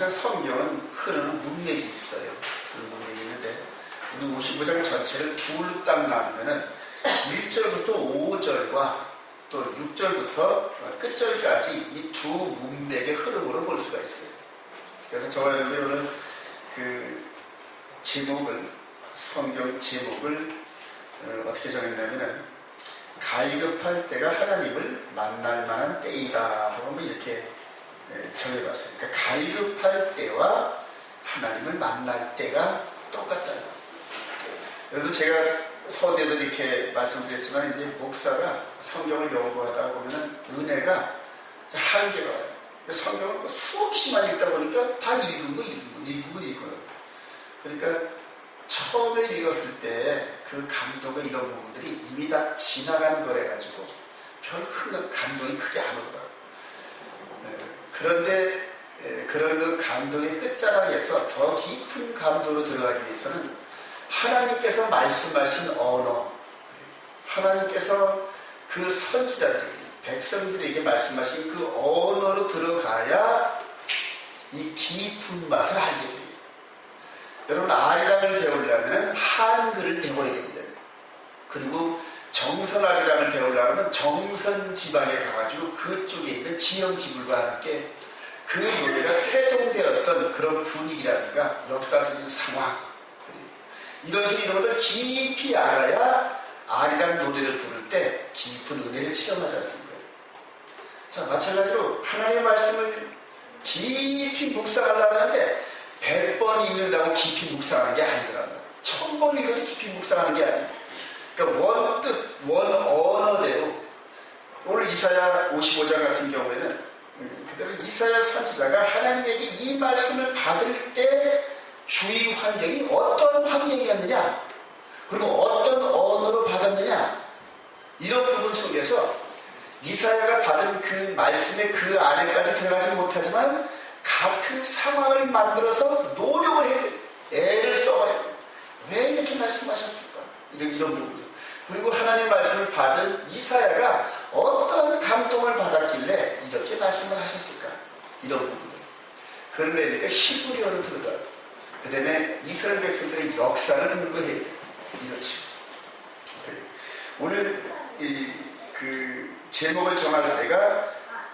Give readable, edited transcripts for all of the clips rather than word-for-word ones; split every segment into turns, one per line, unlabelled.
항상 성경은 흐르는 문맥이 있어요. 그런 문맥이 있는데 오늘 55장 전체를 둘로 딱 나누면은 1절부터 5절과 또 6절부터 끝절까지 이 두 문맥의 흐름으로 볼 수가 있어요. 그래서 저와 여러분이 오늘 그 제목을, 성경 제목을 어떻게 정했냐면은 갈급할 때가 하나님을 만날 만한 때이다 하고 이렇게 정해봤어요. 그러니까 갈급할 때와 하나님을 만날 때가 똑같다. 여러분 제가 서대도 이렇게 말씀드렸지만 이제 목사가 성경을 연구하다 보면은 은혜가 한계가 와요. 성경을 수없이만 읽다 보니까 다 읽고 그러니까 처음에 읽었을 때 그 감동의 이런 부분들이 이미 다 지나간 거래가지고 별 큰 감동이 크게 안 오더라고요. 그런데 그런 그 감동의 끝자락에서 더 깊은 감동으로 들어가기 위해서는 하나님께서 말씀하신 언어, 하나님께서 그 선지자들이 백성들에게 말씀하신 그 언어로 들어가야 이 깊은 맛을 알게 됩니다. 여러분 아리랑을 배우려면 한글을 배워야 됩니다. 그리고 정선아리랑을 배우려면 정선 지방에 가가지고 그쪽에 있는 지형지물과 함께 그 노래가 태동되었던 그런 분위기라든가 역사적인 상황 이런 식으로 이런 것들 깊이 알아야 아리랑 노래를 부를 때 깊은 은혜를 체험하지 않습니까? 자, 마찬가지로 하나님의 말씀을 깊이 묵상하려고 하는데 100번 읽는다고 깊이 묵상하는 게 아니더라고요. 1000번 읽어도 깊이 묵상하는 게 아니에요. 그러니까 원뜻, 원 언어대로 오늘 이사야 55장 같은 경우에는 그대로 이사야 선지자가 하나님에게 이 말씀을 받을 때 주위 환경이 어떤 환경이었느냐 그리고 어떤 언어로 받았느냐 이런 부분 속에서 이사야가 받은 그 말씀의 그 안에까지 들어가지 못하지만 같은 상황을 만들어서 노력을 해 애를 써야 왜 이렇게 말씀하셨을까 이런 부분 그리고 하나님의 말씀을 받은 이사야가 어떤 감동을 받았길래 이렇게 말씀을 하셨을까 이런 부분들 그러니까 히브리어로 들어가요. 그 다음에 이스라엘 백성들의 역사를 공부해야 돼요. 이렇죠. 오늘 그 제목을 정할 때가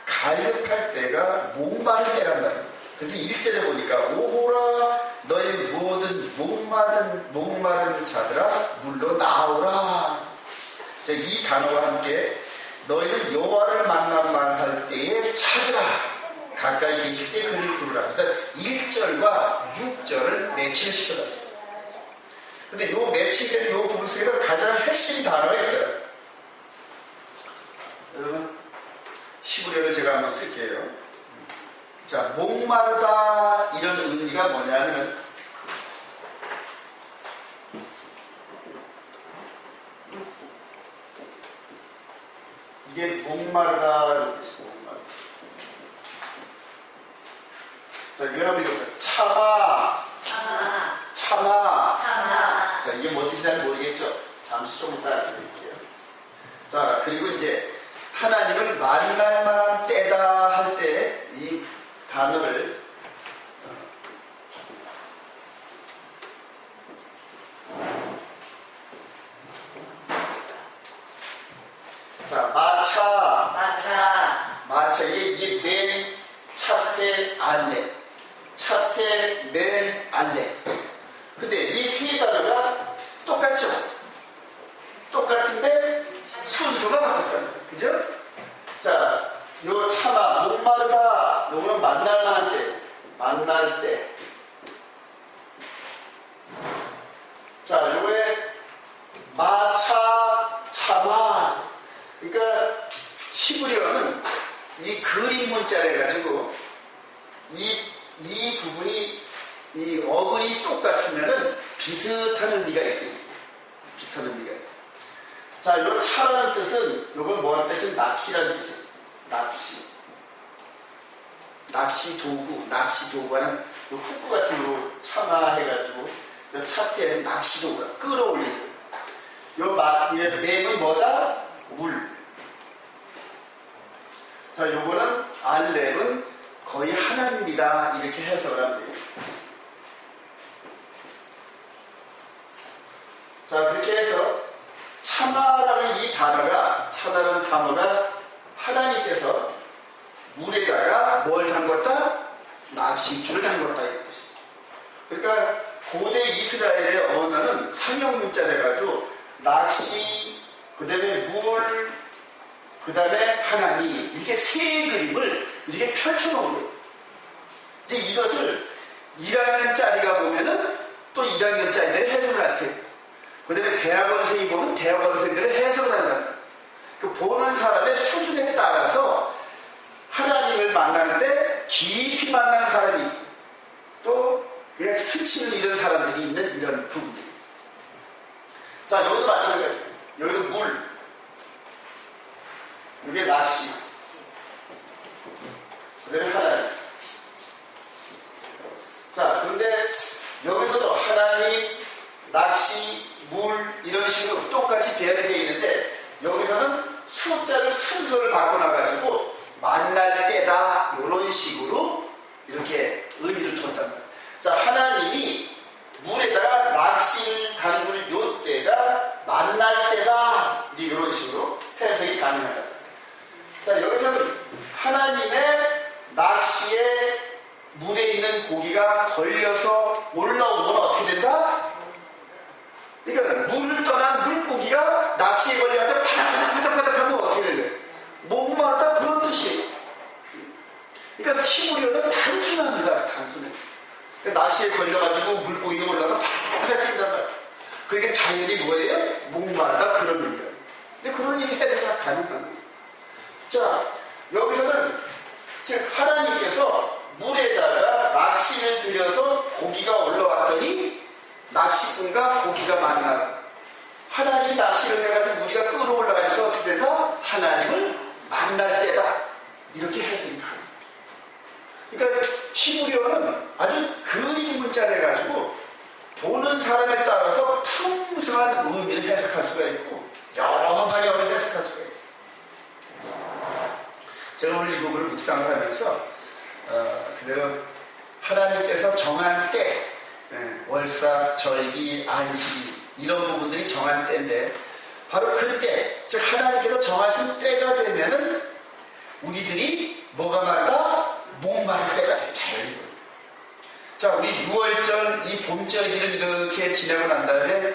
갈급할 때가 목마를 때란 말이에요. 근데 1절에 보니까 오호라 너희 모든 목마른 자들아 물로 나오라. 자, 이 단어와 함께 너희는 여호와를 만나만 할 때에 찾으라. 가까이 계실 때 그를 부르라. 그러니까 1절과 6절을 매치를 시켜놨어요. 근데 요 매치된 요 부분 속에서 가장 핵심 단어가 있더라고요. 여러분 히브리어를 제가 한번 쓸게요. 자, 목마르다 이런 의미가 뭐냐면 이게 목마르다 자, 이거 한번 읽어볼까요? 참아. 자, 이게 뭔지 잘 모르겠죠? 잠시 좀 이따 알려드릴게요. 자, 그리고 이제 하나님을 만날 만한 때다 할 때 이 단어를 자, 마차 이게 맨 차테 맨 알레 근데 이 세 단어가 똑같죠? 똑같은데 순서가 바뀌었다는 거예요. 그죠? 자, 요 참아, 목마르다 요거는 만날 때 자, 요거에 마차, 참아 그러니까 히브리어는 이 그림 문자를 해가지고 이 부분이 이 어근이 똑같으면은 비슷한 의미가 있어요. 비슷한 의미가 있어요. 자, 요 차라는 뜻은 요건 뭐라는 뜻은 낚시라는 뜻이에요. 낚시 도구하는 요 후크 같은 거 참아해가지고 요 차트에는 낚시 도구가 끌어올리는 요 맵은 뭐다? 물. 자, 요거는 알렙은 거의 하나님이 물이다 이렇게 해석을 합니다. 자, 그렇게 해서 참아라는 이 단어가, 참아라는 단어가 하나님께서 물에다가 뭘 담궜다? 낚싯줄을 담궜다 이런 뜻입니다. 그러니까 고대 이스라엘의 언어는 상형 문자를 해가지고 낚시, 그 다음에 물, 그 다음에 하나님, 이렇게 세 그림을 이렇게 펼쳐놓은 거예요. 이제 이것을 1학년짜리가 보면은 또 1학년짜리들이 해석을 할 테고, 그 다음에 대학원생이 보면 대학원생들이 해석을 한다. 그 보는 사람의 수준에 따라서 하나님을 만나는데 깊이 만나는 사람이 있고, 또 그냥 스치는 이런 사람들이 있는 이런 부분들. 자, 여기도 마찬가지. 여기도 물, 이게 낚시, 그 다음에 하나님. 자, 그런데 여기서도 하나님, 낚시, 물 이런 식으로 똑같이 배열이 되어 있는데 여기서는 숫자를 순서를 바꿔놔가지고 만날 때다 이런 식으로 이렇게 의미를 뒀단 말이에요. 자, 하나님이 물에다가 낚시를 담글 요 때가 만날 때다 이제 이런 식으로 해석이 가능하다. 자, 여기서는 하나님의 낚시에 물에 있는 고기가 걸려서 올라오면 어떻게 된다? 그러니까 물을 떠난 물고기가 낚시에 걸려서 파닥파닥 하면 어떻게 되냐? 목마르다 그런 뜻이에요. 그러니까 히브리어는 단순합니다. 단순해. 그러니까 낚시에 걸려가지고 물고기가 올라서 파닥파닥 뛴단 말이에요. 그러니까 자연이 뭐예요? 목마르다 그런 의미예요. 근데 그런 의미 해석이 가능한 거예요. 자, 여기서는 즉 하나님께서 물에다가 낚시를 들여서 고기가 올라왔더니 낚시꾼과 고기가 만나. 하나님이 낚시를 해가지고 우리가 끌어올라가서 어떻게 된다? 하나님을 만날 때다. 이렇게 해석이 가능해요. 그러니까 히브리어는 아주 그림 문자를 해가지고 보는 사람에 따라서 풍성한 의미를 해석할 수가 있고 여러 방향으로 해석할 수가 있어요. 제가 오늘 이 부분을 묵상을 하면서 그대로 하나님께서 정한 때, 월사, 절기, 안식이 이런 부분들이 정한 때인데 바로 그때, 즉 하나님께서 정하신 때가 되면은 우리들이 뭐가 마르다? 목마를 때가 돼. 자연이. 자, 우리 6월절 이 봄절기를 이렇게 지나고 난 다음에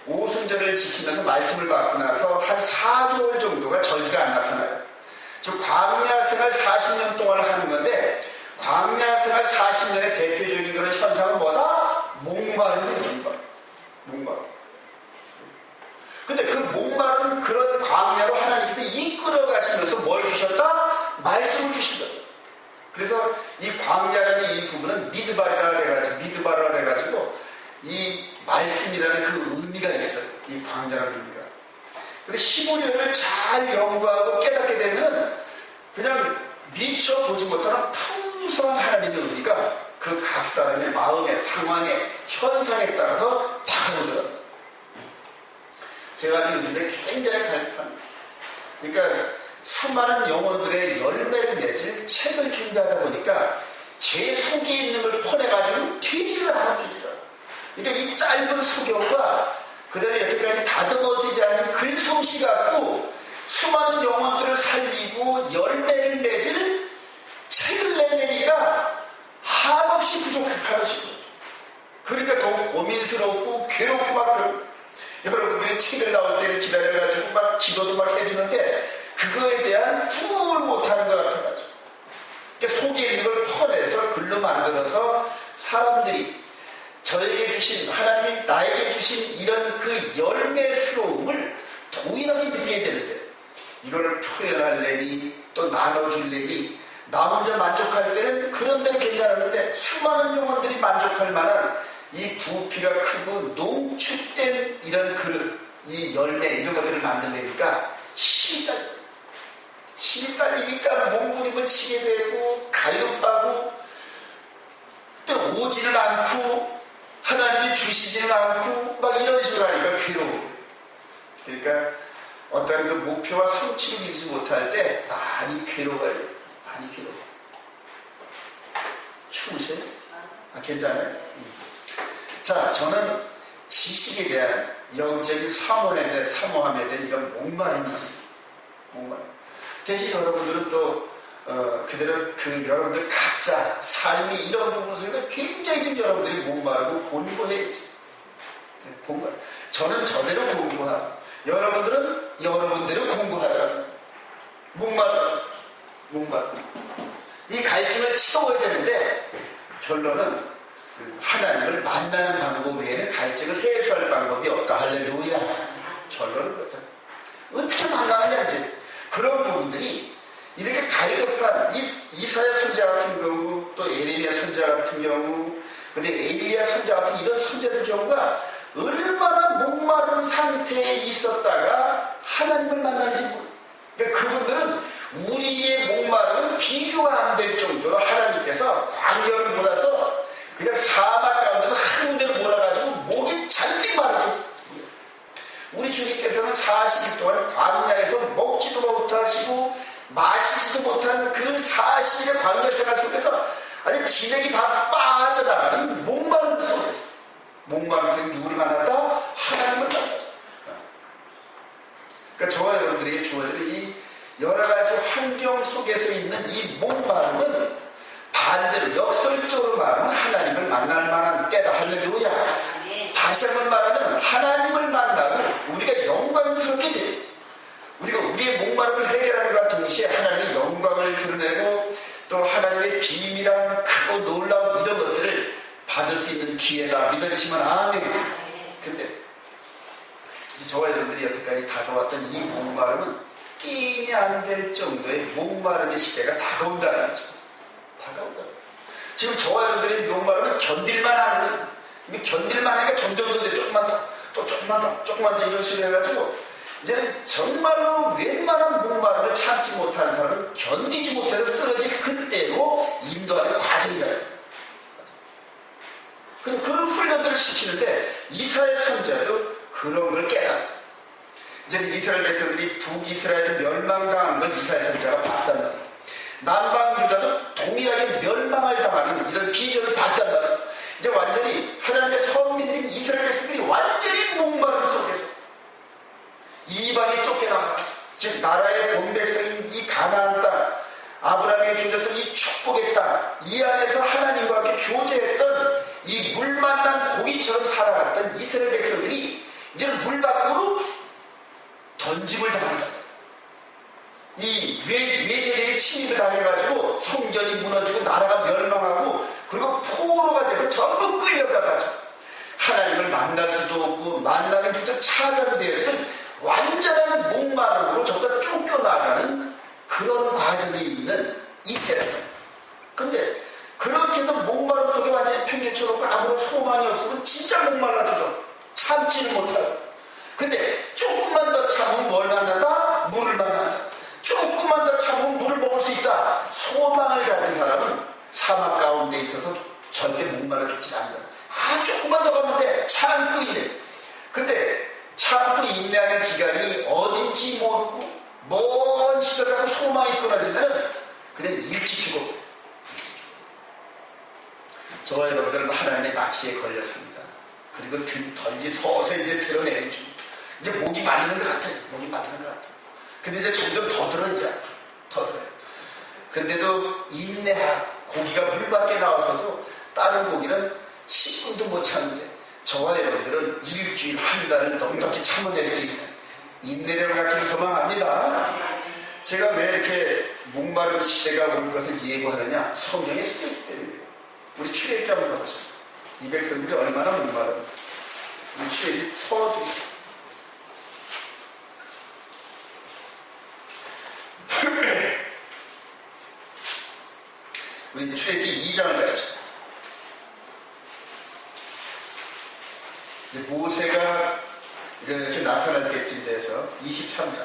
오순절을 지키면서 말씀을 받고 나서 한 4개월 정도가 절기가 안 나타나요. 즉 광야생활 40년 동안 하는 건데 광야생활 40년의 대표적인 그런 현상은 뭐다? 목마름이 목마름. 근데 그 목마른 그런 광야로 하나님께서 이끌어 가시면서 뭘 주셨다? 말씀을 주신다. 그래서 이 광야라는 이 부분은 미드바라 해가지고 이 말씀이라는 그 의미가 있어요. 이 광야라는 의미가. 근데 히브리어를 잘 연구하고 깨닫게 되면 그냥 미처 보지 못하는 풍성한 하나님의 의미가 그 각 사람의 마음의 상황의 현상에 따라서 다르더라고요. 제가 아는 의미인데 굉장히 갈급합니다. 그러니까 수많은 영혼들의 열매를 맺을 책을 준비하다 보니까 제 속에 있는 걸 퍼내가지고 뒤지를 않아. 그러니까 이 짧은 소경과 그 다음에 여태까지 다듬어지지 않은 글솜씨 갖고 수많은 영혼들을 살리고 열매를 맺을 책을 내내니까 한없이 부족해. 그러니까 더욱 고민스럽고 괴롭고 막 그러고 여러분들이 책을 나올 때를 기다려가지고 막 기도도 막 해주는데 그거에 대한 부응을 못하는 것 같아가지고 그러니까 속에 있는 걸 퍼내서 글로 만들어서 사람들이 저에게 주신 하나님이 나에게 주신 이런 그 열매스러움을 동일하게 느끼게 되는데 이걸 표현할래니 또 나눠줄래니 나 혼자 만족할 때는 그런 데는 괜찮았는데 수많은 영혼들이 만족할 만한 이 부피가 크고 농축된 이런 그릇, 이 열매 이런 것들을 만들려니까 힘이 딸리니까 몸부림을 치게 되고 갈급하고 또 오지를 않고 하나님이 주시지는 않고 막 이런 식으로 하니까 괴로워. 그러니까 어떤 그 목표와 성취를 이루지 못할 때 많이 괴로워요. 많이 괴로워. 숨으세요? 괜찮아요? 자, 저는 지식에 대한 영적인 사모함에 대한 이런 목마름이 있어요. 목마름. 대신 여러분들은 또 그대로 여러분들 각자 삶이 이런 부분 속에서 굉장히 좀 여러분들이 목마르고 공부해야지. 공부. 저는 저대로 공부하고 여러분들은 여러분대로 공부하더라고요. 목마르. 이 갈증을 치워야 되는데 결론은 하나님을 만나는 방법 외에는 갈증을 해소할 방법이 없다. 할렐루야. 결론은 그렇다. 어떻게 만나느냐 이제 그런 부분들이 이렇게 갈급한 이사야 선지자 같은 경우 또 에레미야 선지자 같은 경우 근데 엘리야 선지자 같은 이런 선지자들 경우가 얼마나 목마른 상태에 있었다가 하나님을 만나는지 모르겠어요. 그러니까 그분들은 우리의 목마름은 비교가 안 될 정도로 하나님께서 광야를 몰아서 그냥 사막 가운데도 한 군데로 몰아가지고 목이 잔뜩 마르겠어요. 우리 주님께서는 40일 동안 광야에서 먹지도 못하시고 마시지도 못하는 그 40일의 광야 생활 속에서 아니 진액이 다 빠져나가는 목마름 속에서 목마름 속에 누구를 만났다? 하나님을 만났다. 그러니까 저와 여러분들에게 주어지는 이 여러 가지 환경 속에서 있는 이 목마름은 반대로 역설적으로 말하면 하나님을 만날 만한 때다. 할렐루야. 다시 한번 말하면 하나님을 만나면 우리가 영광스럽게 돼요. 우리가 우리의 목마름을 해결하는과 동시에 하나님의 영광을 드러내고 또 하나님의 비밀한 크고 놀라운 이런 것들을 받을 수 있는 기회다. 믿어주시면 아멘. 근데 저와 여러분들이 여태까지 다가왔던 이 목마름은 끼임이 안 될 정도의 목마름의 시대가 다가온다는 거죠. 다가온다. 지금 저와 여러분들의 목마름은 견딜만 하는 거예요. 견딜만 하니까 점점 조금만 더 이런 식으로 해가지고 이제는 정말로 웬만한 목마름을 참지 못하는 사람은 견디지 못해서 쓰러질 그때로 인도하는 과정이잖아요. 그래서 그런 훈련들을 시키는데 이스라엘 선지자도 그런 걸 깨달았다. 이제 이스라엘 백성들이 북이스라엘을 멸망당한 걸 이스라엘 선지자가 봤단 말이에요. 남방 유다도 동일하게 멸망을 당하는 이런 비전을 봤단 말이에요. 이제 완전히 하나님의 선민인 이스라엘 백성들이 완전히 목마름 속에서 이방에 쫓겨나가 즉 나라의 본백성인 이 가나안 땅 아브라함이 주셨던 이 축복의 땅 이 안에서 하나님과 함께 교제했던 이 물 만난 고기처럼 살아갔던 이스라엘 백성들이 이제 물 밖으로 던짐을 당한다. 이 외제들의 침입을 당해가지고 성전이 무너지고 나라가 멸망하고 그리고 포로가 돼서 전부 끌려가가지고 하나님을 만날 수도 없고 만나는 길도 차단되어지는 완전한 목마름으로 저보다 쫓겨나가는 그런 과정이 있는 이때다. 근데 그렇게 해서 목마름 속에 완전히 팽개쳐놓고 아무런 소망이 없으면 진짜 목말라주죠. 참지는 못하고. 근데 조금만 더 참으면 뭘 만난다? 물을 만난다. 조금만 더 참으면 물을 먹을 수 있다. 소망을 가진 사람은 사막 가운데 있어서 절대 목말라 죽지 않는다. 조금만 더 가면 돼. 참고 있네. 근데 참고 인내하는 기간이 어딘지 모르고 먼 시절하고 소망이 끊어지면 그냥 일찍 죽어. 저와 여러분들은 하나님의 낚시에 걸렸습니다. 그리고 던지 서서히 이제 드러내는 중. 이제 목이 마르는 것 같아요. 근데 이제 점점 더 들어 이제 더 들어요. 근데도 인내하고 고기가 물 밖에 나와서도 다른 고기는 10분도 못 참는데 저와 여러분들은 일주일 한 달을 넉넉히 참아낼 수 있는 인내력을 갖기를 소망합니다. 제가 왜 이렇게 목마른 시대가 올 것을 예고하느냐? 성경에 쓰여있기 때문이에요. 우리 출애굽기 한번 가보시죠. 이 백성들이 얼마나 목마른가. 우리 출애굽기 서두에 우리 출애굽기 2장을 가십시다. 모세가 이렇게 나타날 때쯤 돼서 23장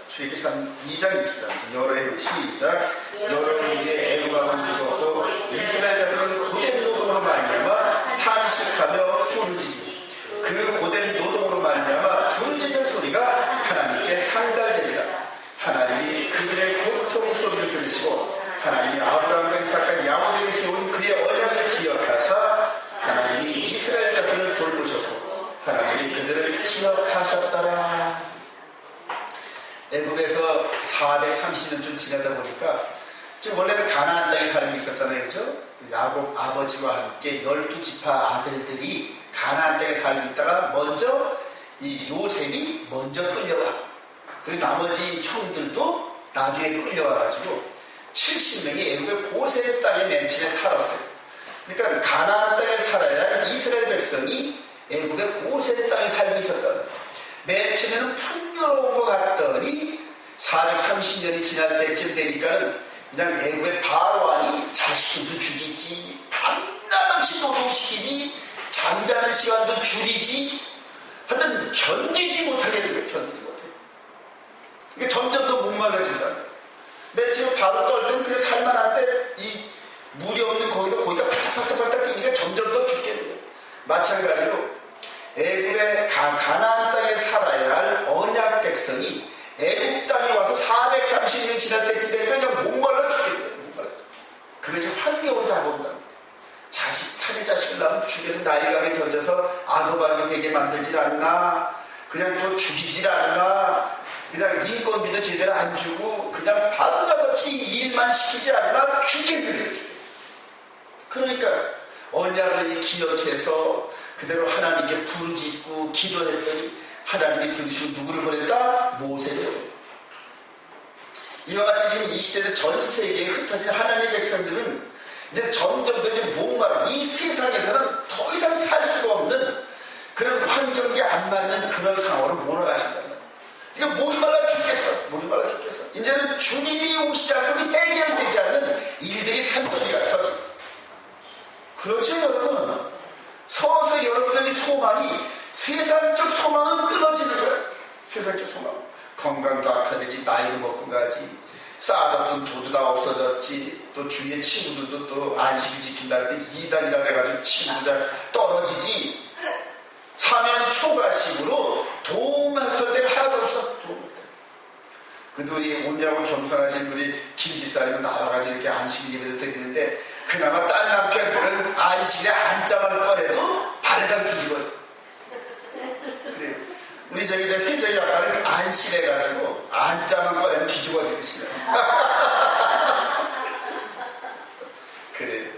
출애굽기 2장 23장 여러 해 시작. 여러 해에 애굽왕은 죽었고 이스라엘 자들은 고된 노동으로 말미암아 탄식하며 부르짖으니 그 고된 노동으로 말미암아 부르짖는 소리가 하나님께 상달됩니다. 하나님이 그들의 고통 소리를 들으시고 하나님이 아브라함과 이삭과 야곱에게 세운 저희들을 기억하셨더라. 애굽에서 430년쯤 지나다 보니까 지금 원래는 가나안 땅에 살고 있었잖아요. 그죠? 야곱 아버지와 함께 12지파 아들들이 가나안 땅에 살고 있다가 먼저 이 요셉이 먼저 끌려와. 그리고 나머지 형들도 나중에 끌려와가지고 70명이 애굽의 고센 땅에 맨 처음에 살았어요. 그러니까 가나안 땅에 살아야 할 이스라엘 백성이 애굽의 고센 땅에 살고 있었다. 맨 처음에는 풍요로운 것 같더니 430년이 지날 때쯤 되니까는 그냥 애굽의 바로왕이 자식들도 죽이지, 밤낮없이 노동시키지, 잠자는 시간도 줄이지, 하여튼 견디지 못하게 되는 거예요. 견디지 못해. 이게 점점 더 목말라진다. 맨 처음에 바로 떨 때는 그래 살만한데 이 물이 없는 거기가 팔딱팔딱 뛰니까 점점 더 죽게 돼요. 마찬가지로 애굽의 가나안 땅에 살아야 할 언약 백성이 애굽 땅에 와서 430년 지날 때쯤 되니까 그냥 목말라 죽게 돼요. 그래서 환경으로 다 본다. 사내 자식을 낳으면 죽여서 나일강에 던져서 악어밤이 되게 만들질 않나, 그냥 또 죽이질 않나, 그냥 인건비도 제대로 안 주고 그냥 밤낮없이 일만 시키지 않나 죽겠는 거죠. 그러니까 언약을 기억해서 그대로 하나님께 부르짖고 기도했더니 하나님이 들으시고 누구를 보냈다? 모세를. 이와 같이 지금 이 시대에서 전 세계에 흩어진 하나님의 백성들은 이제 점점 더 목마른 이 세상에서는 더 이상 살 수가 없는 그런 환경에 안 맞는 그런 상황으로 몰아가신다. 이거 목이 말라 죽겠어. 목이 말라 죽겠어. 이제는 주님이 오시지 않고 해결되지 않는 일들이 산더미가 터져. 그렇죠, 여러분? 서서 여러분들의 소망이 세상적 소망은 끊어지는 거예요. 세상적 소망. 건강도 악화되지, 나이도 먹고 가지, 쌓아뒀던 돈도 다 없어졌지, 또 주위의 친구들도 또 안식을 지킨다 할 때 이단이라 해가지고 친구들 떨어지지. 사면 초과식으로 도움할 데가 하나도 없어. 그래도 이 온유하고 겸손하신 우리 김기사님은 나와가지고 이렇게 안식을 예배를 드리는데 그나마 딸 남편들은 안식일에 안장을 꺼내도 발에다 뒤집어. 그래요. 우리 저기 회장이 아빠는 안실해가지고 안장을 꺼내면 뒤집어지겠어요. 그래요.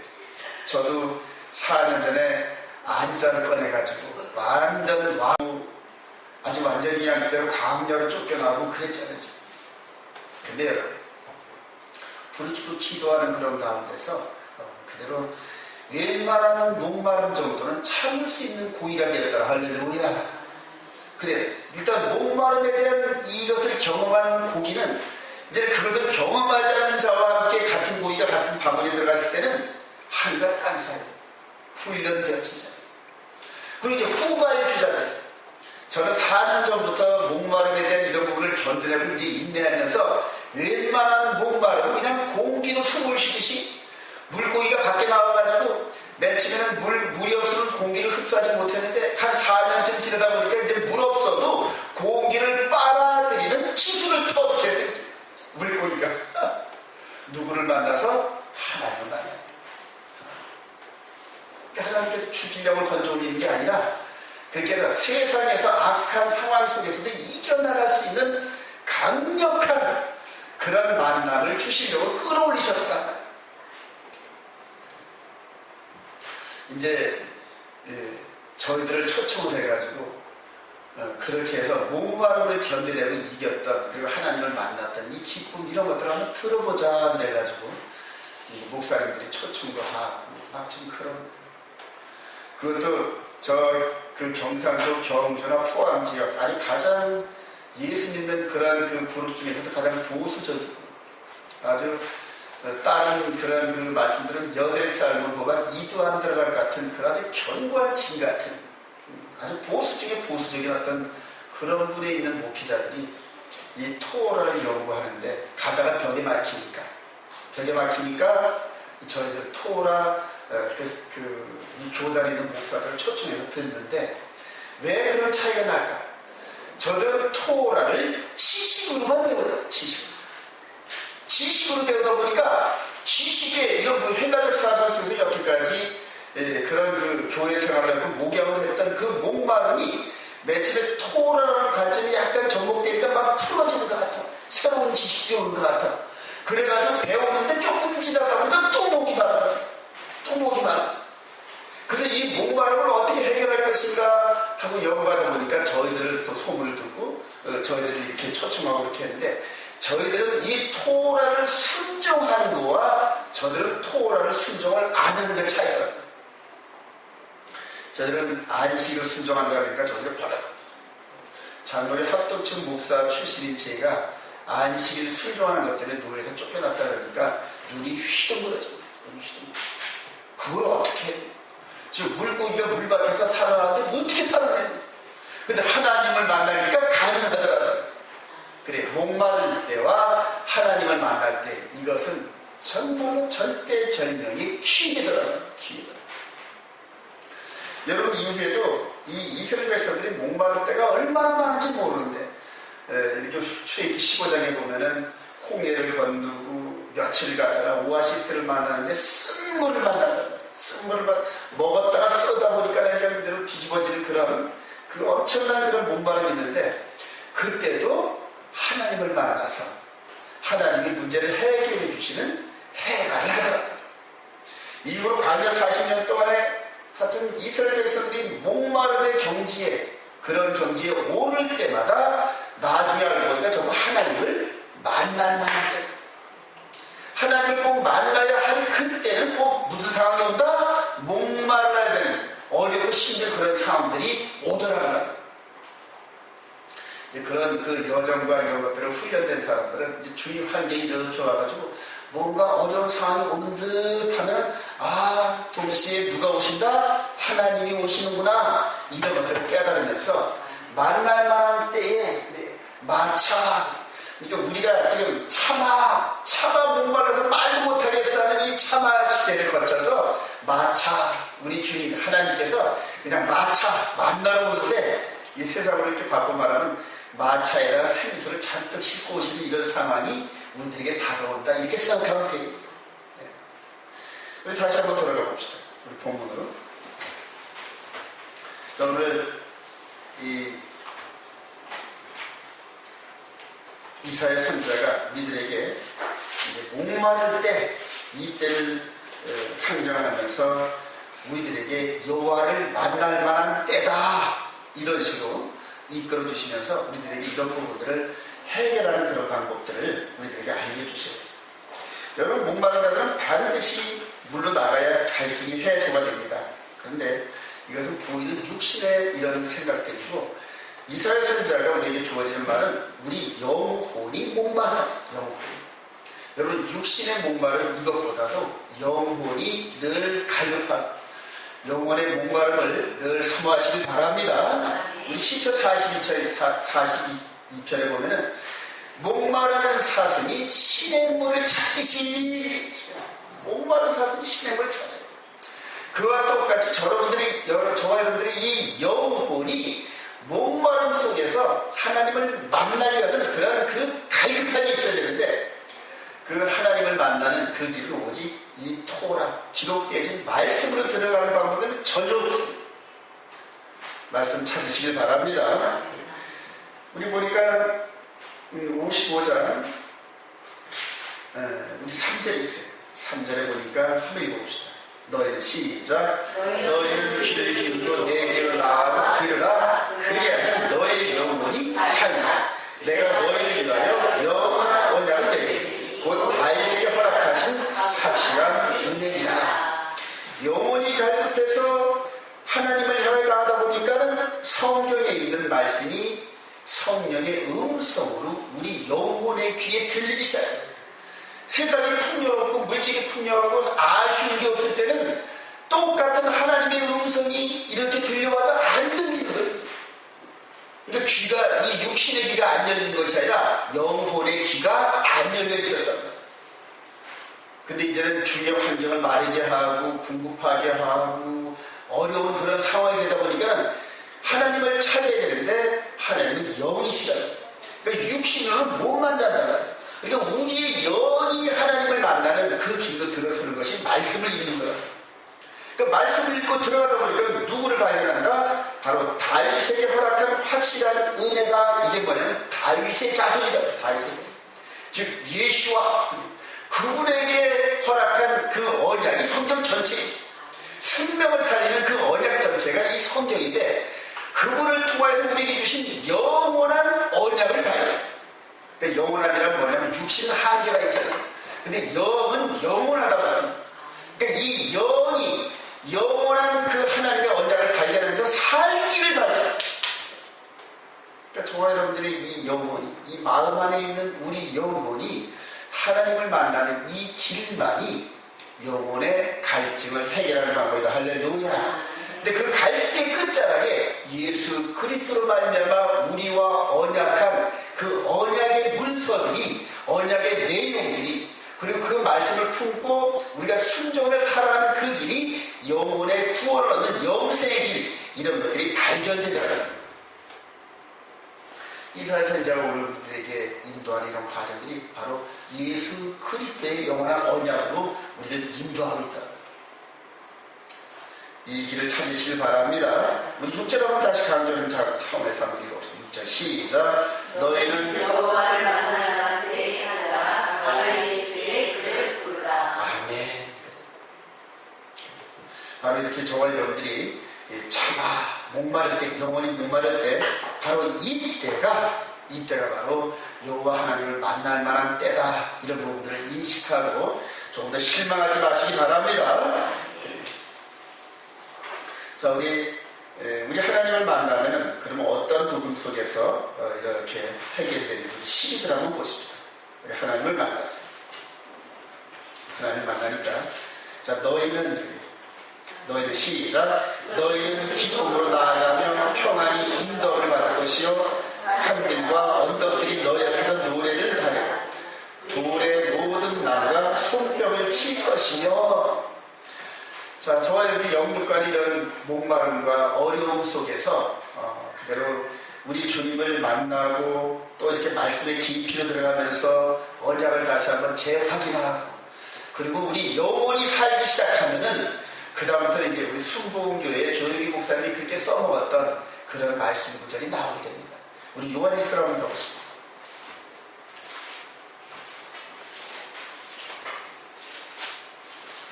저도 4년 전에 안장을 꺼내가지고 완전 아주 완전히 그냥 그대로 강렬로 쫓겨나고 그랬잖아요. 근데 여러분, 부르짖고 기도하는 그런 가운데서 그대로 웬만한 목마름 정도는 참을 수 있는 고의가 되었다. 할렐루야. 그래, 일단 목마름에 대한 이것을 경험한 고기는 이제 그것을 경험하지 않는 자와 함께 같은 고기가 같은 바구니에 들어갔을 때는 하늘과 땅 사이 훈련되어진 자들. 그리고 이제 후발 주자들. 저는 4년 전부터 목마름에 대한 이런 부분을 견뎌내고 이제 인내하면서 웬만한 목마름은 그냥 공기도 숨을 쉬듯이 물고기가 밖에 나와가지고 맨 처음에는 물이 없으면 공기를 흡수하지 못했는데 한 4년쯤 지나다 보니까 이제 물 없어도 공기를 빨아들이는 기술을 터득했어요. 물고기가. 누구를 만나서? 하나님을 만나요. 하나님께서 죽이려고 던져올리는 게 아니라 그렇게 해서 세상에서 악한 상황 속에서도 이겨나갈 수 있는 강력한 그런 만남을 주시려고 끌어올리셨다. 이제 저희들을 초청을 해가지고 그렇게 해서 목마름을 견디려고 이겼던, 그리고 하나님을 만났던 이 기쁨, 이런 것들을 한번 들어보자 그래가지고 목사님들이 초청도 하고 막 지금 그런, 그것도 그 경상도 경주나 포항 지역 아주 가장 예수 믿는 그런 그 그룹 중에서도 가장 보수적이고 아주 다른 그런 그 말씀들은 8살을 보가 이도 안 들어갈 것 같은 그런 아주 견고한 진 같은 아주 보수 중에 보수적인 어떤 그런 분에 있는 목회자들이 이 토라를 연구하는데 가다가 벽에 막히니까 저희들 토라 이 교단에 있는 목사들을 초청해서 듣는데 왜 그런 차이가 날까? 저들은 토라를 지식으로만 배워요. 지식으로 배우다 보니까 지식에 이런 현대적 사상 속에서 여기까지 그런 그 교회 생활을 하고 목양을 했던 그 목마름이 맨 처음에 토라라는 관점이 약간 접목되니까 막 풀어지는 것 같아. 새로운 지식이 오는 것 같아. 그래가지고 배우는데 조금 지나다 보니까 또 목이 마르다. 또 목이 마르다. 그래서 이 목마름을 어떻게 해결할 것인가 하고 연구하다 보니까 저희들을 또 소문을 듣고 저희들이 이렇게 초청하고 이렇게 했는데, 저희들은 이 토라를 순종하는 거와 저들은 토라를 순종을 안 하는 게 차이가. 저희들은 안식을 순종한다 그러니까 저희들 받아들였어요. 장로의 합동층 목사 출신인 제가 안식을 순종하는 것 때문에 노예에서 쫓겨났다 그러니까 눈이 휘둥그러져. 그걸 어떻게 해? 지금 물고기가 물 밖에서 살아나는데 어떻게 살아내? 근데 하나님을 만나니까 가능하더라고요. 그래, 목마를 때와 하나님을 만날 때 이것은 정말로 절대절명의 기회더라고요. 기회더라고요. 여러분, 이후에도 이 이스라엘 백성들이 목마를 때가 얼마나 많은지 모르는데, 이렇게 출애굽기 15장에 보면은 홍해를 건너고 며칠 가다가 오아시스를 만나는데 쓴물을 만난다. 쓴물을 먹었다가 쓰다 보니까 그냥 그대로 뒤집어지는 그런 그 엄청난 그런 목마름이 있는데, 그때도 하나님을 만나서 하나님이 문제를 해결해 주시는 해결을 하더라고요. 이후로 광야 40년 동안에 하여튼 이스라엘 백성들이 목마름의 경지에, 그런 경지에 오를 때마다 나중에 알고 보니까 전부 하나님을 만날 만한 때, 하나님을 꼭 만나야 할 그때는 꼭 무슨 상황이 온다? 목말라야 되는 어렵고 힘든 그런 상황들이 오더라고요. 그런 그 여정과 이런 것들을 훈련된 사람들은 이제 주위 환경이 이렇게 와가지고 뭔가 어려운 상황이 오는 듯 하면, 아, 동시에 누가 오신다? 하나님이 오시는구나. 이런 것들을 깨달으면서 만날 만한 때에 마차, 그러니까 우리가 지금 차마 목말라서 말도 못하겠어 하는 이 차마 시대를 거쳐서 마차, 우리 주님 하나님께서 그냥 마차 만나러 오는데, 이 세상으로 이렇게 바꿔 말하면 마차에다가 생수를 잔뜩 싣고 오시는 이런 상황이 우리들에게 다가온다, 이렇게 생각하면 돼요. 네. 우리 다시 한번 돌아가 봅시다. 우리 본문으로. 자, 오늘 이사야 선지자가 우리들에게 이제 목마를 때, 이때를 상정하면서 우리들에게 여호와를 만날 만한 때다, 이런 식으로 이끌어 주시면서 우리들에게 이런 부분들을 해결하는 그런 방법들을 우리들에게 알려주셔야 돼요. 여러분, 목마른 자들은 반드시 물로 나가야 갈증이 해소가 됩니다. 그런데 이것은 보이는 육신의 이런 생각들이고, 이사야 선지자가 우리에게 주어지는 말은 우리 영혼이 목마르다. 영혼. 여러분, 육신의 목마름 이것보다도 영혼이 늘 갈급한 영혼의 목마름을 늘 사모하시길 바랍니다. 우리 시편 42편에 보면은 목마른 사슴이 시냇물을 찾듯이, 목마른 사슴이 시냇물을 찾아요. 그와 똑같이 저와 여러분들의 이 영혼이 목마름 속에서 하나님을 만나려는 그런 그 갈급함이 있어야 되는데, 그 하나님을 만나는 그 길은 오직 이 토라, 기록되어진 말씀으로 들어가는 방법은 전혀 없습니다. 말씀 찾으시길 바랍니다. 우리 보니까 55장 우리 3절에 있어요. 3절에 보니까 한번 읽어봅시다. 너희는 시작. 너희는 귀를 기울이고 내게로 나와 들으라. 그리하면 너희 영혼이 살리라. 내가 너희를 위하여 영원한 언약을 맺으리. 곧 다윗에게 허락하신 확실한 은혜이라. 영혼이 갈급해서 하나님을 향해 나가다 보니까는 성경에 있는 말씀이 성령의 음성으로 우리 영혼의 귀에 들리기 시작합니다. 세상이 풍요롭고 물질이 풍요하고 아쉬운 게 없을 때는 똑같은 하나님의 음성이 이렇게 들려와도 안 들리는 거예요. 그러니까 귀가, 이 육신의 귀가 안 열리는 것이 아니라 영혼의 귀가 안 열려 있었단 말이에요. 근데 이제는 주의 환경을 마르게 하고 궁급하게 하고 어려운 그런 상황이 되다 보니까 하나님을 찾아야 되는데 하나님은 영이시잖아요. 그러니까 육신으로는 못 만난다는 거예요. 그러니까 우리의 영이 하나님을 만나는 그 길로 들어서는 것이 말씀을 읽는 거예요. 그러니까 말씀을 읽고 들어가다 보니까 누구를 발견한다? 바로 다윗에게 허락한 확실한 은혜가 이게 뭐냐면 다윗의 자손이다. 다윗의 즉 예수와 그분에게 허락한 그 언약이 성경 전체 생명을 살리는 그 언약 전체가 이 성경인데 그분을 통하여서 우리에게 주신 영원한 언약을 발견해요. 근데 영원함이란 뭐냐면 육신 한계가 있잖아요. 근데 영은 영원하다고 하죠. 그러니까 이 영이 영원한 그 하나님의 언약을 발견하면서 살 길을 발견해요. 그러니까 저와 여러분들의 이 영혼이, 이 마음 안에 있는 우리 영혼이 하나님을 만나는 이 길만이 영혼의 갈증을 해결하는 방법이다. 할렐루야. 근데 그 갈증의 끝자락에 예수 그리스도로 말미암아 우리와 언약한 그 언약의 문서들이, 언약의 내용들이, 그리고 그 말씀을 품고 우리가 순종을 살아가는 그 길이 영혼의 구원을 얻는 영생의 길, 이런 것들이 발견되더라고요. 이사야서 이제 오늘들에게 인도하는 이런 과정들이 바로 예수 그리스도의 영원한 언약으로 우리를 인도하고 있다. 이 길을 찾으시길 바랍니다. 우리 6절 한번 다시 강조하는 차원에서 한번 읽어보세요. 6절 시작. 너희는
여호와를 만나야 그의 찾아라. 너희 예수의 그를 부르라.
아멘. 바로 이렇게 저와 여러분들이 참아 목마를 때, 영원히 목마를 때, 바로 이때가 바로 여호와 하나님을 만날 만한 때다. 이런 부분들을 인식하고 조금 더 실망하지 마시기 바랍니다. 자, 우리 하나님을 만나면은 그러면 어떤 부분 속에서 이렇게 해결되는지 12절 한번 보십시다. 우리 하나님을 만났어요. 하나님을 만나니까 자, 너희는 시작. 너희는 기쁨으로 나아가며 평안히 인도를 받을 것이요 산들과 언덕들이 너희 앞에서 노래를 하려 돌의 모든 나무가 손뼉을 칠 것이며. 자, 저와 여러분이 영육간의 이런 목마름과 어려움 속에서 그대로 우리 주님을 만나고 또 이렇게 말씀의 깊이로 들어가면서 언약을 다시 한번 재확인하고, 그리고 우리 영원히 살기 시작하면은 그 다음부터는 이제 우리 순복음교회 조영기 목사님이 그렇게 써먹었던 그런 말씀 구절이 나오게 됩니다. 우리 요한일서 한번 보겠습니다.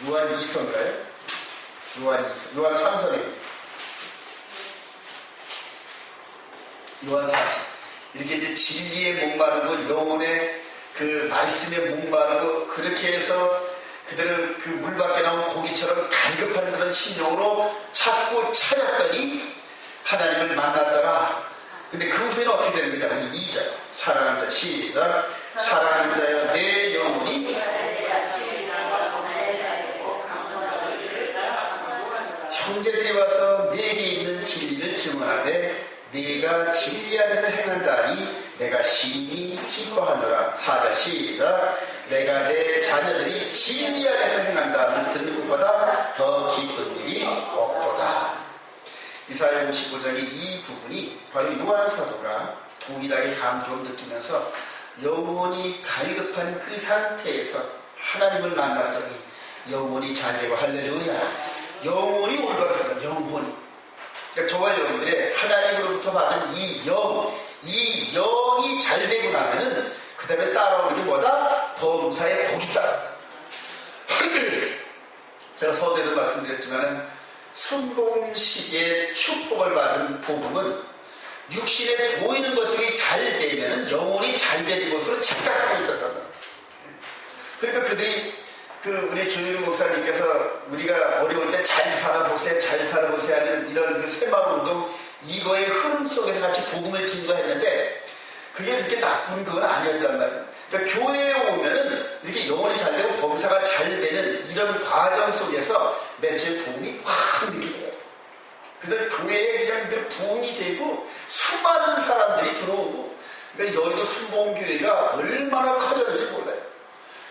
요한 2서인가요? 요한 3서네요. 요한 3서. 이렇게 이제 진리에 목마르고 영혼의 그 말씀에 목마르고 그렇게 해서 그들은 그 물 밖에 나온 고기처럼 갈급한 그런 심령으로 찾고 찾았더니 하나님을 만났더라. 근데 그 후에는 어떻게 되는 거냐? 2절. 사랑하는 자, 시작. 사랑하는 자여 내 영혼이 형제들이 와서 내게 있는 진리를 증언하되 네가 진리 안에서 행한다니 내가 심히 기뻐하노라. 4절 시작. 내가 내 자녀들이 진리 안에서 행한다는 듣는 것보다 더 기쁜 일이 없도다. 이사야 55장의 이 부분이 바로 요한 사도가 동일하게 감동을 느끼면서 영혼이 갈급한 그 상태에서 하나님을 만났더니 영혼이 잘되고, 할렐루야, 영혼이 올바르다. 영혼이, 그러니까 저와 여러분들의 하나님으로부터 받은 이 영이 잘되고 나면은 그 다음에 따라오는 게 뭐다? 범사의 복이 따른다. 제가 서두에도 말씀드렸지만은 순복음식의 축복을 받은 복음은 육신에 보이는 것들이 잘 되면은 영혼이 잘 되는 것으로 착각하고 있었단 말이에요. 그러니까 그들이 우리 조윤희 목사님께서 우리가 어려울 때 잘 살아보세요 하는 이런 그 새마을운동, 이거의 흐름 속에서 같이 복음을 증거했는데 그게 그렇게 나쁜 건 아니었단 말이에요. 그러니까 교회에 오면은 이렇게 영혼이 잘 되고 범사가 잘 되는 이런 과정 속에서 매체 복음이 확 느껴져요. 그래서 교회에 그냥 늘 부흥이 되고 수많은 사람들이 들어오고, 그러니까 여의도 순복음교회가 얼마나 커졌는지 몰라요.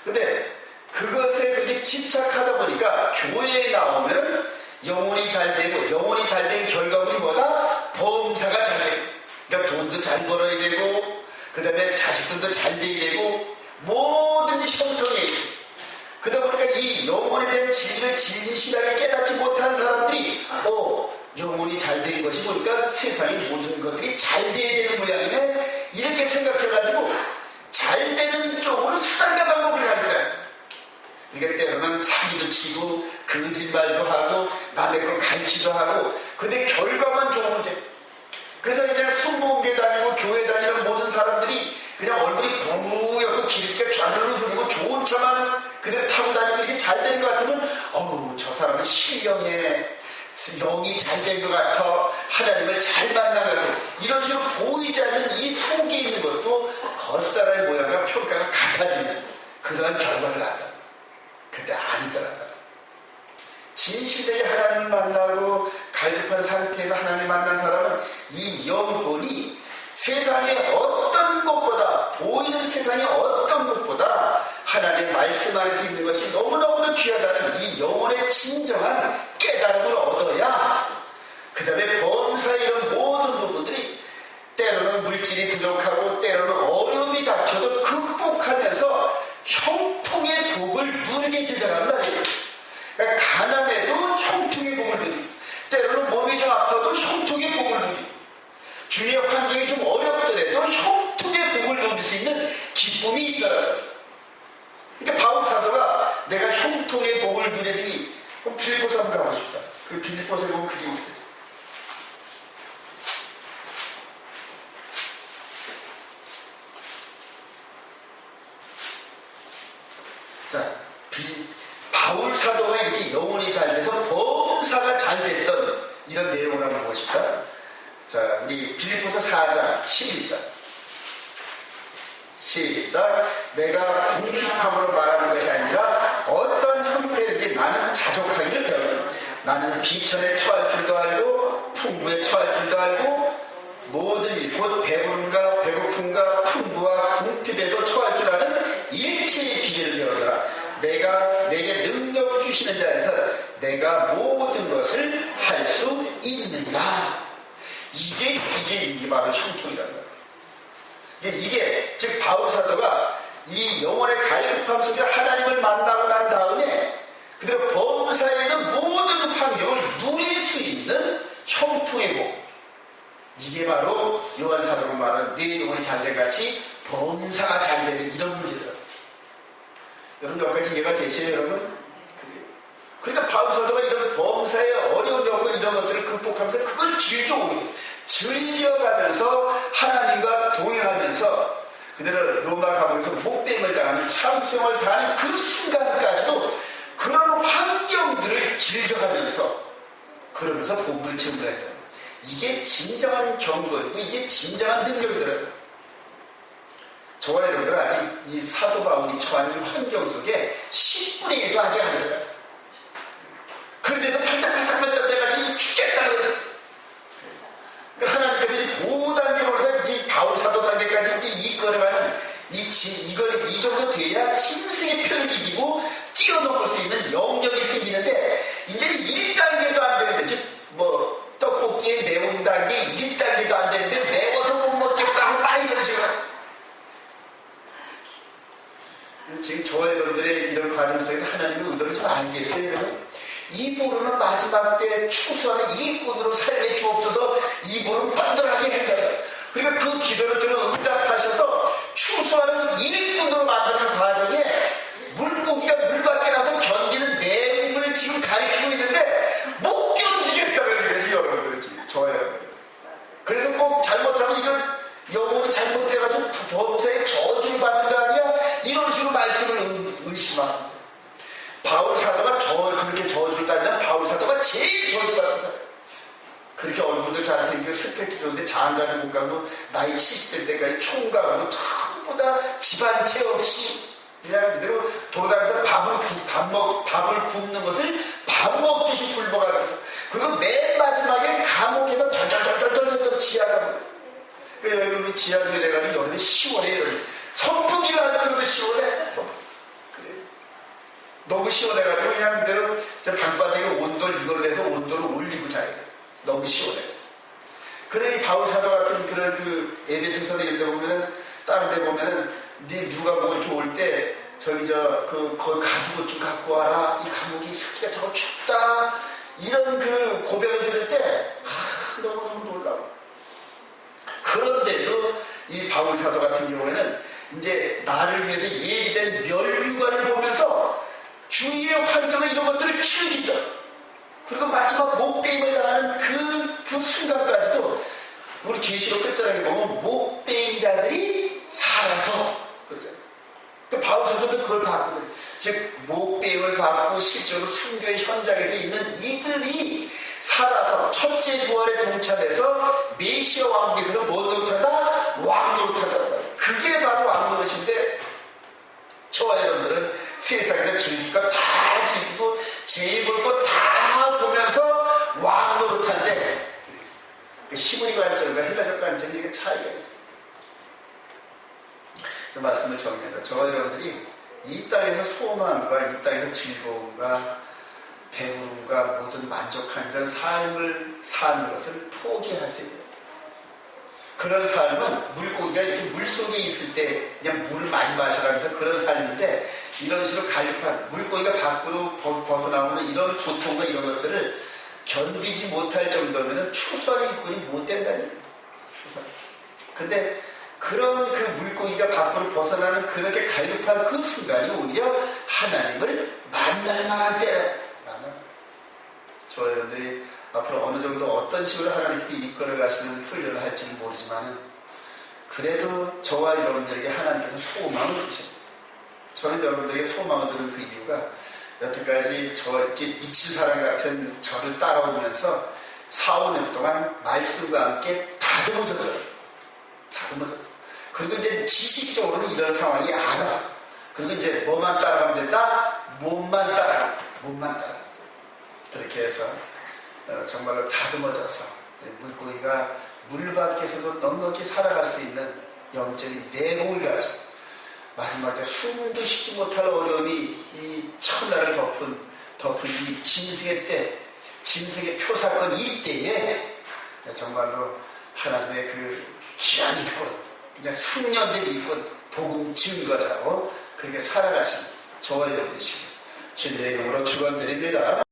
근데 그것에 그렇게 집착하다 보니까 교회에 나오면 영혼이 잘 되고, 영혼이 잘 된 결과물이 뭐다? 범사가 잘 되고, 그러니까 돈도 잘 벌어야 되고, 그 다음에 자식들도 잘 돼야 되고, 뭐든지 형통해야 되고. 그러다 보니까 이 영혼에 대한 진리를 진실하게 깨닫지 못한 사람들이 영혼이 잘 되는 것이 보니까 세상의 모든 것들이 잘 돼야 되는 모양이네. 이렇게 생각해가지고 잘 되는 쪽으로 수단과 방법을 가르쳐요. 그러니까 때로는 사기도 치고 거짓말도 하고 남의 걸 가르치도 하고, 근데 결과만 좋으면 돼. 그래서 이제 순복음교회 다니고 교회 다니는 모든 사람들이 그냥 얼굴이 부옇고 기름기가 쫙 흐르고 좋은 차만 그대로 타고 다니고 이렇게 잘 되는 것 같으면 어우, 저 사람은 신령해, 영이 잘 된 것 같아, 하나님을 잘 만난 것 같아, 이런 식으로 보이지 않는 이 속에 있는 것도 겉사람의 모양과 평가가 같아지는 그러한 결과를 낳았다. 근데 아니더라고요. 진실되게 하나님을 만나고 갈급한 상태에서 하나님을 만난 사람은 이 영혼이 세상의 어떤 것보다, 보이는 세상의 어떤 것보다 하나님의 말씀 안에서 있는 것이 너무너무 귀하다는 이 영혼의 진정한 깨달음을 얻어야 그 다음에 범사의 이런 모든 부분들이 때로는 물질이 부족하고 때로는 어려움이 닥쳐도 극복하면서 형통의 복을 누리게 되더란 말이에요. 그러니까 가난해도 형통의 복을 누리고, 때로는 몸이 좀 아파도 형통의 복을 누리고, 주위의 환경이 좀 어렵더라도 형통의 복을 누릴 수 있는 기쁨이 있더라고요. 그러니까 바울 사도가 내가 형통의 복을 누리더니 빌립보서 한번 가고 싶다. 그 빌립보서에 보면 그게 있어요. 자, 바울 사도가 이렇게 영혼이 잘 돼서 범사가 잘 됐던 이런 내용을 한번 보고 싶다. 자, 우리 빌립보서 4장 11절 시작. 내가 궁핍함으로 말하는 것이 아니라 어떤 형태든지 나는 자족하기를 배우노라. 나는 비천에 처할 줄도 알고 풍부에 처할 줄도 알고 모든 일 곧 배부름과 배고픔과 풍부와 궁핍에도 처할 줄 아는 일체의 비결을 배우노라. 내가 내게 능력 주시는 자에서 내가 모든 것을 할 수 있느니라. 이게 바로 형통이라는 거예요. 이게 즉 바울 사도가 이 영혼의 갈급함 속에 하나님을 만나고 난 다음에 그대로 범사에 있는 모든 환경을 누릴 수 있는 형통의 복, 이게 바로 요한 사도가 말하는 내 영혼이 잘된 같이 범사가 잘 되는 이런 문제들. 여러분 여기까지 이해가 되시죠, 여러분? 그러니까 바울 사도가 이런 범사의 어려운 여건 이런 것들을 극복하면서 그걸 즐겨가면서 하나님과 동행하면서 그대로 로마 감옥에서 목뱀을 당하는 참수형을 당하는 그 순간까지도 그런 환경들을 즐겨가면서 그러면서 복음을 전달했다. 이게 진정한 경건이고 이게 진정한 능력이더라고요. 저와 여러분들 아직 이 사도 바울이 처한 이 환경 속에 10분의 1도 아직 안 들어갔어요. 그런데도 팔딱팔딱 돼가지고 죽겠다 그러더라고요. 하나님께서 이 고단계로 해서 이 바울 사도 단계까지 이끌어가는 이 정도 돼야 짐승의 표를 이기고 뛰어넘을 수 있는 영역이 생기는데 이제는 1단계도 안 되는데 즉 떡볶이의 매운 단계 1단계도 안 되는데 매워서 못 먹겠다고 막 이런 식으로. 지금 저와 여러분들의 이런 과정 속에서 하나님의 의도를 좀 알겠어요? 이 부분은 마지막 때 추수하는 일꾼으로 살게 주옵소서. 이 부분은 뻔뻔하게 해달라. 그러니까 그 기도를 들어 응답하셔서 추수하는 일꾼으로 만드는 과정에 물고기가 물 밖에 나서 견디는 내용을 지금 가르치고 있는데 못 견디겠다는 거지, 여러분들 지금 저예요. 그래서 꼭 잘못하면 이걸 영혼이 잘못돼가지고 범사에 저주를 받은 거 아니야? 이런 식으로 말씀을 의심합니다. 바울 사도가 그렇게 저주를 따지면 바울 사도가 제일 저주받은 사람. 그렇게 얼굴도 잘생기고 스펙도 좋은데 장가를 못 가고 나이 70대 때까지 총각으로 전부 다 집안채 없이 그냥 그대로 돌아다니면서 밥을 굽는 것을 밥 먹듯이 굶어가면서, 그리고 맨 마지막에 감옥에서 덜덜덜덜덜 지하가 여기 지하에 내가지고 여름에 10월에 선풍기를 안 틀어도 10월에 너무 시원해가지고 그냥 그대로 방바닥에 온도를 이걸로 해서 온도를 올리고 자야 돼. 너무 시원해. 그래, 이 바울 사도 같은 그런 그 에베소서 이런 데 보면은, 다른 데 보면은, 누가 뭐 이렇게 올 때, 거기 가죽옷 좀 갖고 와라. 이 감옥이 습기가 자꾸 춥다. 이런 그 고백을 들을 때 너무너무 놀라워. 그런데도 이 바울 사도 같은 경우에는 이제 나를 위해서 예비된 멸류관을 보면서 주위의 환경과 이런 것들을 즐긴다. 그리고 마지막 목베임을 당하는 그 순간까지도 우리 계시록 끝자락에 보면 목베임 자들이 살아서 그러잖아요. 그 바울 사도도 그걸 봤거든요. 즉 목베임을 받고 실제로 순교의 현장에서 있는 이들이 살아서 첫째 부활에 동참해서 메시아 왕비들은 뭐 노릇한다? 왕 노릇한다. 그게 바로 왕 노릇인데 저와 여러분들은 세상에서 즐길 거 다 즐기고 재입을 거 다 보면서 왕 노릇한데 그 히브리 관점과 헬라적 관점이 차이가 있어요. 그 말씀을 정리합니다. 저와 여러분들이 이 땅에서 소망과 이 땅에서 즐거움과 배움과 모든 만족한 이런 삶을 사는 것을 포기하세요. 그런 삶은 물고기가 이렇게 물속에 있을 때 그냥 물을 많이 마셔가면서 그런 삶인데 이런 식으로 갈급한 물고기가 밖으로 벗어나오는 이런 고통과 이런 것들을 견디지 못할 정도면 추수할 일꾼이 못 된다는 얘기예요. 추수할. 근데 그런 그 물고기가 밖으로 벗어나는 그렇게 갈급한 그 순간이 오히려 하나님을 만날 만한 때라. 저 여러분들이 앞으로 어느 정도 어떤 식으로 하나님께 이끌어 가시는 훈련을 할지는 모르지만 그래도 저와 여러분들에게 하나님께서 소망을 주십니다. 저는 여러분들에게 소망을 주는 그 이유가 여태까지 저 이렇게 미친 사람 같은 저를 따라오면서 4, 5년 동안 말씀과 함께 다듬어졌어요. 그리고 이제 지식적으로는 이런 상황이 알아. 그리고 이제 뭐만 따라가면 된다? 몸만 따라가. 그렇게 해서 정말로 다듬어져서 물고기가 물 밖에서도 넉넉히 살아갈 수 있는 영적인 내공을 가지고 마지막에 숨도 쉬지 못할 어려움이 이 천하를 덮은 이 짐승의 때, 짐승의 표사건 이때에 정말로 하나님의 그 귀한 일꾼, 그냥 숙련된 일꾼, 복음 증거자로 그렇게 살아가신 저와 여러분 되시고 주님의 이름으로 축원드립니다.